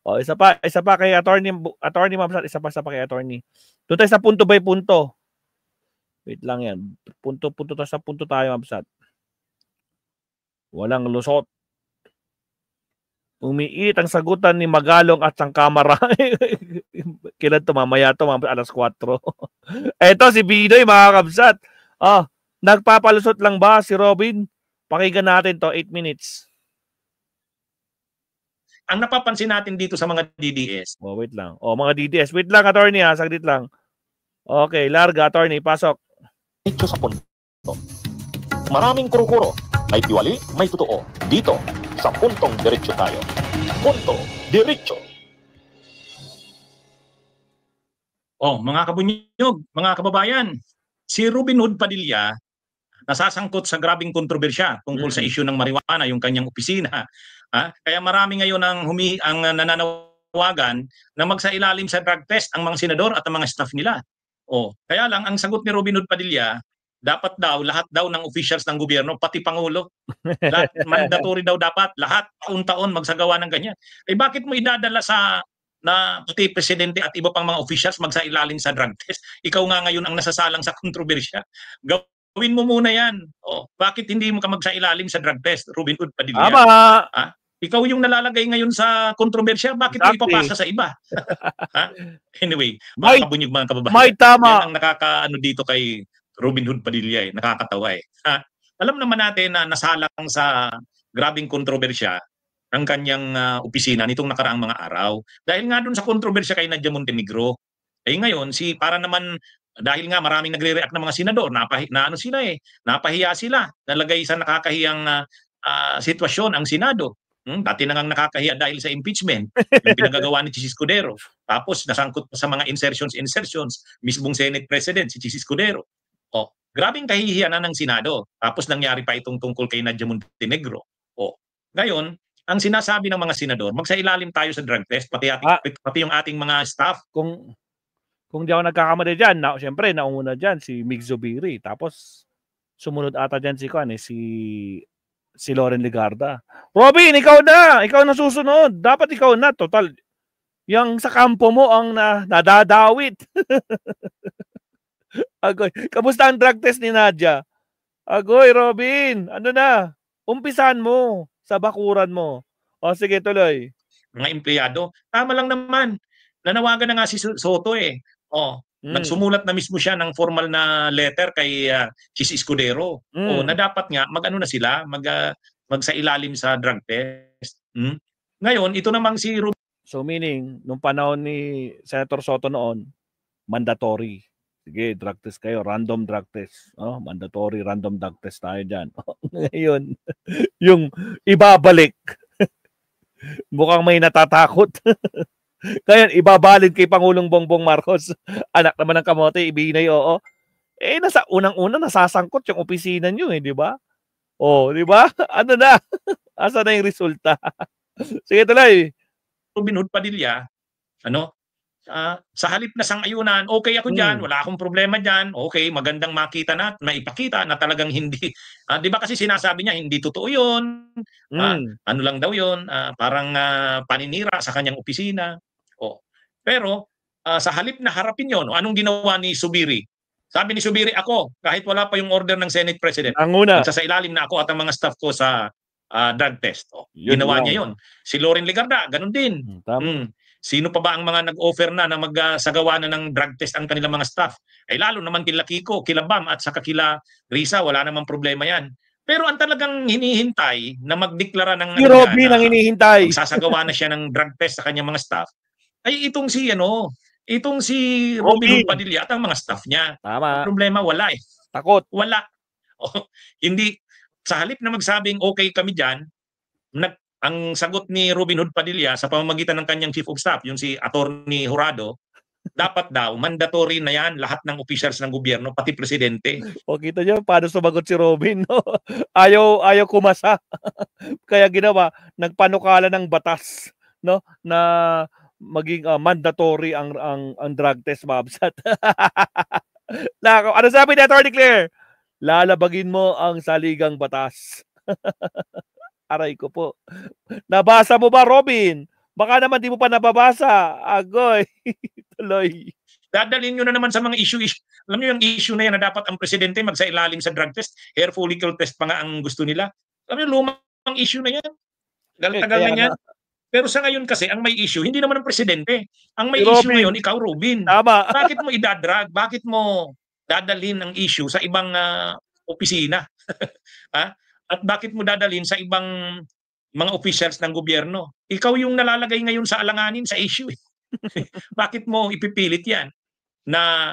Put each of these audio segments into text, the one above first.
O, isa pa kay attorney Ma'am, isa pa kay attorney. Doon tayo sa punto by punto. Wait lang yan. Punto sa punto tayo, Ma'am. Walang lusot. Umiit ang sagutan ni Magalong at sang kamera. Kailan to? Mamaya to, alas 4. Eto, si Bidoy, mga kabsat. Nagpapalusot lang ba si Robin? Pakinggan natin to, 8 minutes. Ang napapansin natin dito sa mga DDS. Wait lang. Mga DDS. Wait lang, attorney ha. Saglit lang. Okay, larga, attorney. Pasok. Ito sa punto. Maraming kuro-kuro. May tiwali, may totoo. Dito, sa puntong diretso tayo. Punto diretso. Mga kabunyog, mga kababayan, si Robin Hood Padilla nasasangkot sa grabing kontrobersya tungkol sa issue ng marijuana, yung kanyang opisina. Kaya marami ngayon ang nananawagan na magsailalim sa drug test ang mga senador at ang mga staff nila. Kaya lang, ang sagot ni Robin Hood Padilla, dapat daw, lahat daw ng officials ng gobyerno, pati Pangulo, lahat, mandatory daw dapat, lahat, taon-taon magsagawa ng ganyan. Bakit mo idadala na pati presidente at iba pang mga officials magsailalim sa drug test? Ikaw nga ngayon ang nasasalang sa kontrobersya. Gawin mo muna yan. Bakit hindi mo ka magsailalim sa drug test, Robin Hood Padilla? Ikaw yung nalalagay ngayon sa kontrobersya, bakit mo ipapasa sa iba? Anyway, mga kabunyog, mga kababayan. May tama. Yan ang nakakaano dito kay Robin Hood Padilla, nakakatawa eh. Alam naman natin na nasalang sa grabing kontrobersya ang kanyang opisina nitong nakaraang mga araw. Dahil nga dun sa kontrobersya kay Nadia Montenegro. Ngayon, para naman, dahil nga maraming nagre-react ng mga senador, napahiya sila, nalagay sa nakakahiyang sitwasyon ang Senado. Dati na ngang nakakahiya dahil sa impeachment, yung pinagagawa ni Chis Escudero. Tapos nasangkot pa sa mga insertions, mismong Senate President, si Chis Escudero. Grabing kahihiyan na ng Senado. Tapos nangyari pa itong tungkol kay Nadia Montenegro. Ngayon, ang sinasabi ng mga senador, magsailalim tayo sa drug test, pati yung ating mga staff. Kung di ako nagkakamali dyan, siyempre, nauna dyan si Mig Zubiri. Tapos, sumunod ata dyan si Loren Legarda. Robin, ikaw na susunod. Dapat ikaw na, total. Yung sa kampo mo ang nadadawit. Agoy, kamusta ang drug test ni Nadia? Agoy, Robin, ano na? Umpisan mo sa bakuran mo. Sige, tuloy. Mga empleyado, tama lang naman. Nanawagan na nga si Soto eh. Nagsumulat na mismo siya ng formal na letter kay Chis Escudero. Na dapat nga mag-ano na sila, magsailalim sa drug test. Ngayon, ito namang si Robin. So meaning, nung panahon ni Senator Soto noon, mandatory. Sige, drug test kayo, random drug test. Mandatory random drug test tayo dyan. Ngayon, yung ibabalik. Mukhang may natatakot. Kaya ibabalik kay Pangulong Bongbong Marcos. Anak naman ng kamote, ibinay, oo. Nasa unang-una nasasangkot yung opisina nyo, di ba? Di ba? Ano na? Asa na yung resulta? Sige, tuloy. Robin Hood Padilla, sa halip na sang-ayunan, okay ako dyan, wala akong problema dyan, okay, magandang makita na, maipakita na talagang hindi, di ba kasi sinasabi niya, hindi totoo yun, ano lang daw yun, parang paninira sa kanyang opisina. Pero sa halip na harapin yun, anong ginawa ni Zubiri? Sabi ni Zubiri, ako, kahit wala pa yung order ng Senate President, magsasailalim na ako at ang mga staff ko sa drug test. Ginawa niya yun. Si Loren Legarda, ganun din. Sino pa ba ang mga nag-offer na magsagawa na ng drug test ang kanilang mga staff? Lalo naman kila Kiko, kila Bam at saka kila Risa, wala namang problema yan. Pero ang talagang hinihintay na magdeklara ng Robin ang hinihintay. Magsasagawa na siya ng drug test sa kanyang mga staff ay itong si Robin Hood Padilla at ang mga staff niya. Tama. Problema wala eh. Takot. Wala. Hindi sa halip na magsabing okay kami diyan, ang sagot ni Robin Hood Padilla sa pamamagitan ng kanyang chief of staff, yung si Attorney Jurado, dapat daw mandatory na yan lahat ng officials ng gobyerno, pati presidente. Kita niyo paano sumagot si Robin, no? Ayaw kumasa. Kaya ginawa, nagpanukala ng batas, no, na maging mandatory ang drug test, mabsat. Ano sabi ni Attorney Claire? Lalabagin mo ang saligang batas. Aray ko po. Nabasa mo ba, Robin? Baka naman di mo pa nababasa. Agoy. Tuloy. Dadalhin nyo na naman sa mga issue. Alam nyo yung issue na yan na dapat ang presidente magsailalim sa drug test, hair follicle test pa nga ang gusto nila. Alam nyo, lumang issue na yan. Tagal na yan. Pero sa ngayon kasi, ang may issue, hindi naman ang presidente. Ang may issue ngayon, ikaw, Robin. Tama. Bakit mo idadrag? Bakit mo dadalhin ang issue sa ibang opisina? Ha? At bakit mo dadalhin sa ibang mga officials ng gobyerno? Ikaw yung nalalagay ngayon sa alanganin sa issue. Bakit mo ipipilit yan na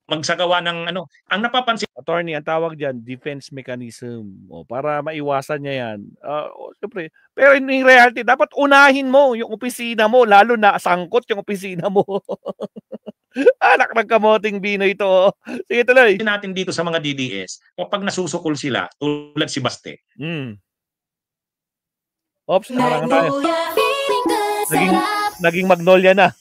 magsagawa ng ano? Ang napapansin, attorney, ang tawag diyan defense mechanism. O para maiwasan niya yan. Siyempre, pero in reality, dapat unahin mo yung opisina mo, lalo na sangkot yung opisina mo. Anak ng kamoting Binoy ito. Sige, tuloy. natin dito sa mga DDS, kapag nasusukol sila, tulad si Baste. Ops, harangan tayo. Naging Magnolia na.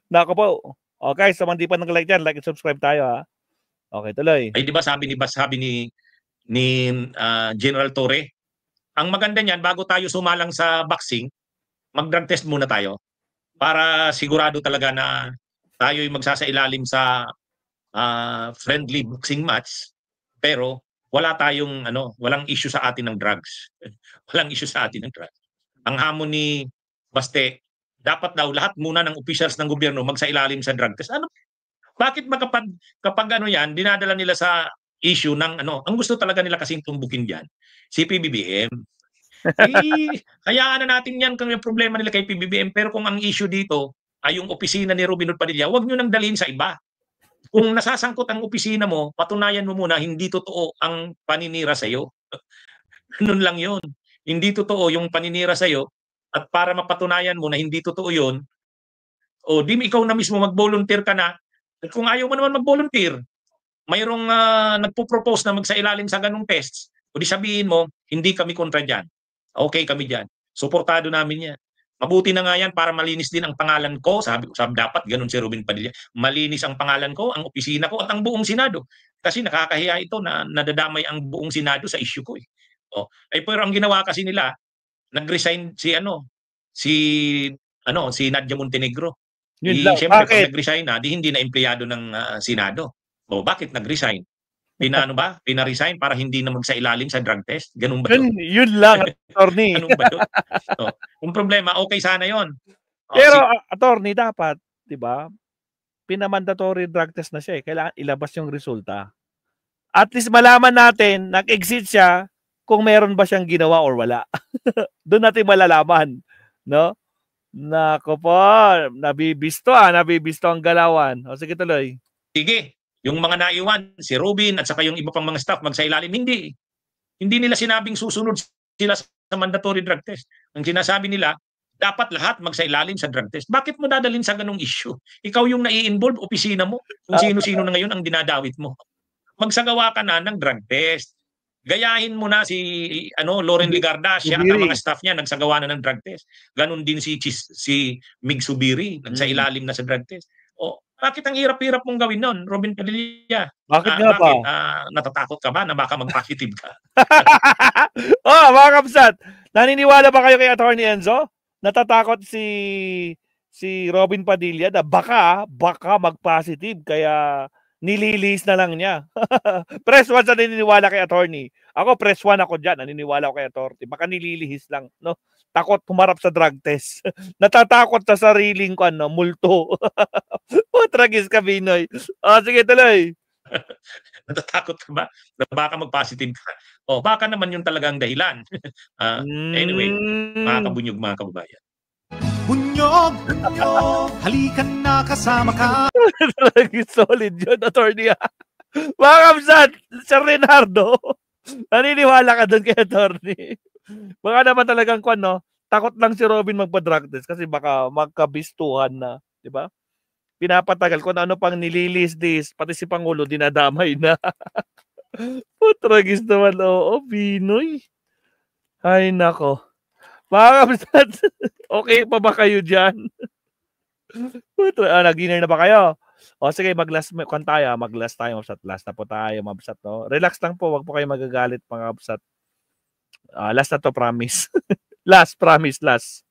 Nako po. Okay, so hindi pa nag-like dyan, like and subscribe tayo ha. Okay, tuloy. Ay, di ba sabi ni General Torre, ang maganda niyan, bago tayo sumalang sa boxing, mag-drug test muna tayo para sigurado talaga na tayo ay magsasailalim sa friendly boxing match, pero wala tayong walang issue sa atin ng drugs. Walang issue sa atin ng drugs. Ang hamon ni Baste, dapat daw lahat muna ng officials ng gobyerno magsailalim sa drug test. Bakit kapag yan, dinadala nila sa issue ng ang gusto talaga nila kasing tumbukin diyan, si PBBM. Hayaan na natin yan kung yung problema nila kay PBBM, pero kung ang issue dito ay yung opisina ni Robin Hood Padilla, huwag nyo nang dalhin sa iba. Kung nasasangkot ang opisina mo, patunayan mo muna hindi totoo ang paninira sa iyo. Ganun lang 'yon. Hindi totoo yung paninira sa iyo, at para mapatunayan mo na hindi totoo 'yon, o di ikaw na mismo mag-volunteer ka na. At kung ayaw mo naman mag-volunteer, mayroong nagpo-propose na magsailalim sa ganung tests, o di sabihin mo, hindi kami kontra diyan. Okay kami diyan. Suportado namin 'yan. Mabuti na nga yan para malinis din ang pangalan ko. Sabi dapat ganun si Robin Padilla. Malinis ang pangalan ko, ang opisina ko, at ang buong Senado. Kasi nakakahiya ito na nadadamay ang buong Senado sa issue ko. Pero ang ginawa kasi nila, nag-resign si Nadia Montenegro. Siyempre, pag nag-resign na, hindi na empleyado ng Senado. Bakit nag-resign? Pina-resign para hindi na magsailalim sa drug test? Ganun ba yun? Yun lang, attorney. Ganun ba yun? Kung problema, okay sana yon. Pero, attorney, dapat, di ba, pinamandatory drug test na siya. Kailangan ilabas yung resulta. At least malaman natin, nag-exit siya kung meron ba siyang ginawa or wala. Doon natin malalaman. No? Nako po, nabibisto ang galawan. O sige, tuloy. Sige. Yung mga naiwan, si Robin at saka yung iba pang mga staff magsailalim, hindi nila sinabing susunod sila sa mandatory drug test. Ang sinasabi nila, dapat lahat magsailalim sa drug test. Bakit mo dadalhin sa ganung issue? Ikaw yung nai-involve, opisina mo, kung sino-sino na ngayon ang dinadawit mo. Magsagawa ka na ng drug test. Gayahin mo na si Loren Legarda, siya at ang mga staff niya nagsagawa na ng drug test. Ganon din si Mig Subiri, nagsailalim na sa drug test. Bakit ang hirap-hirap mong gawin nun, Robin Padilla? Bakit nga ba? Natatakot ka ba na baka mag-positive ka? Mga kapsat, naniniwala ba kayo kay Attorney Enzo? Natatakot si Robin Padilla na baka mag-positive, kaya nililis na lang niya. Press 1 sa naniniwala kay Attorney. Ako, press 1 ako dyan. Naniniwala ko kay Attorney. Baka nililihis lang, no? Takot humarap sa drug test. Natatakot sa sariling multo. Tragis ka, Binoy. Sige, tuloy. Natatakot ka ba na baka mag-positive ka? Baka naman yun talagang dahilan. Anyway, mga kabunyog, mga kababayan. Bunyog, halikan na kasama ka. Talagang solid yun, Attorney. Mga kapsat, Sir Leonardo, naniniwala ka doon kay Attorney. Baka naman talagang takot lang si Robin magpa-drug test kasi baka magkabistuhan na, di ba? Pinapatagal ko na ano pang nililis-dis, pati si Pangulo dinadamay na. Tragis naman, Binoy. Ay, nako. Mga kapsat, okay pa ba kayo dyan? Nag-dinner na ba kayo? Sige, mag-last tayo. Mag-last tayo, mabsat. Last na po tayo, mabsat. No? Relax lang po, wag po kayo magagalit, mga kapsat. Last na to, promise. Last, promise, last.